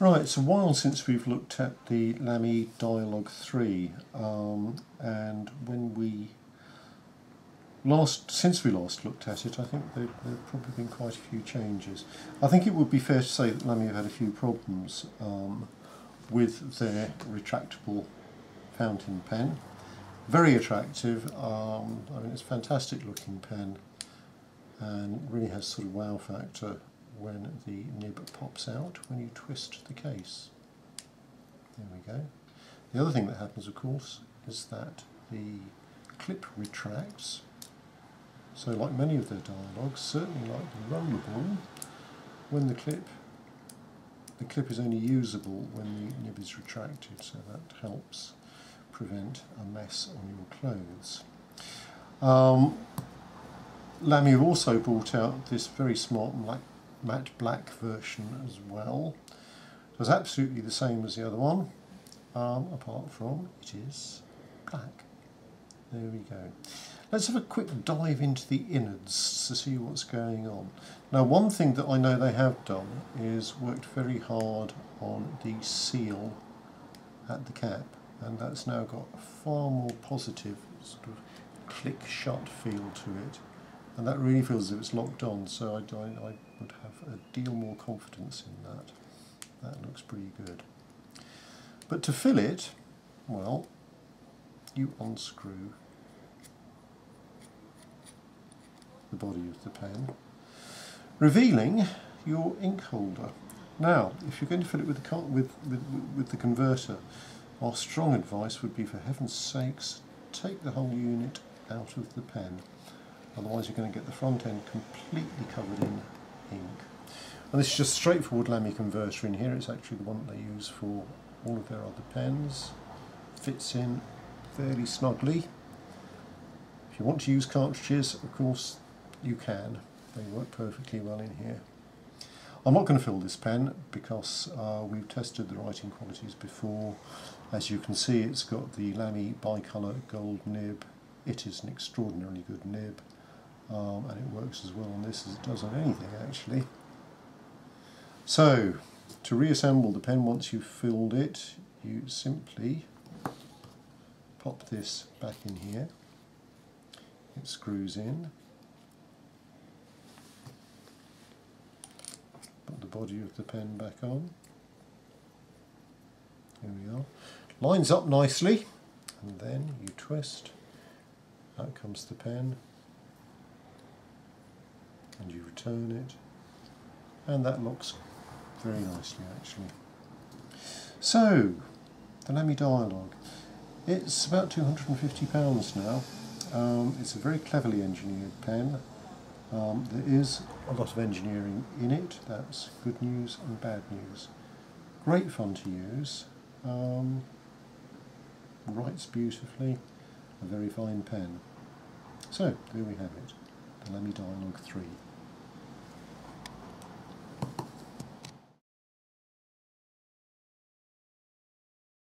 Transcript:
Right, it's a while since we've looked at the Lamy Dialog 3, and since we last looked at it, I think there have probably been quite a few changes. I think it would be fair to say that Lamy have had a few problems with their retractable fountain pen. Very attractive. I mean, it's a fantastic looking pen and really has sort of wow factor when the nib pops out when you twist the case. There we go. The other thing that happens, of course, is that the clip retracts. So like many of their dialogues, certainly like the Rollerball, when the clip is only usable when the nib is retracted, so that helps prevent a mess on your clothes. Lamy have also brought out this very smart matte black version as well. It was absolutely the same as the other one, apart from it is black. There we go. Let's have a quick dive into the innards to see what's going on. Now, one thing that I know they have done is worked very hard on the seal at the cap, and that's now got a far more positive sort of click shut feel to it, and that really feels as if it's locked on, so I would have a deal more confidence in that. That looks pretty good. But to fill it, well, you unscrew the body of the pen, revealing your ink holder. Now, if you're going to fill it with the converter, our strong advice would be, for heaven's sakes, take the whole unit out of the pen. Otherwise you're going to get the front end completely covered in ink. And this is just straightforward Lamy converter in here. It's actually the one that they use for all of their other pens. Fits in fairly snugly. If you want to use cartridges, of course you can. They work perfectly well in here. I'm not going to fill this pen because we've tested the writing qualities before. As you can see, it's got the Lamy bicolour gold nib. It is an extraordinarily good nib, and it works as well on this as it does on anything actually. So, to reassemble the pen once you've filled it, you simply pop this back in here. It screws in. Put the body of the pen back on. Here we are. Lines up nicely, and then you twist. Out comes the pen, and you return it, and that looks very nicely actually. So, the Lamy Dialog. It's about £250 now. It's a very cleverly engineered pen. There is a lot of engineering in it. That's good news and bad news. Great fun to use. Writes beautifully. A very fine pen. So, there we have it, the Lamy Dialog 3.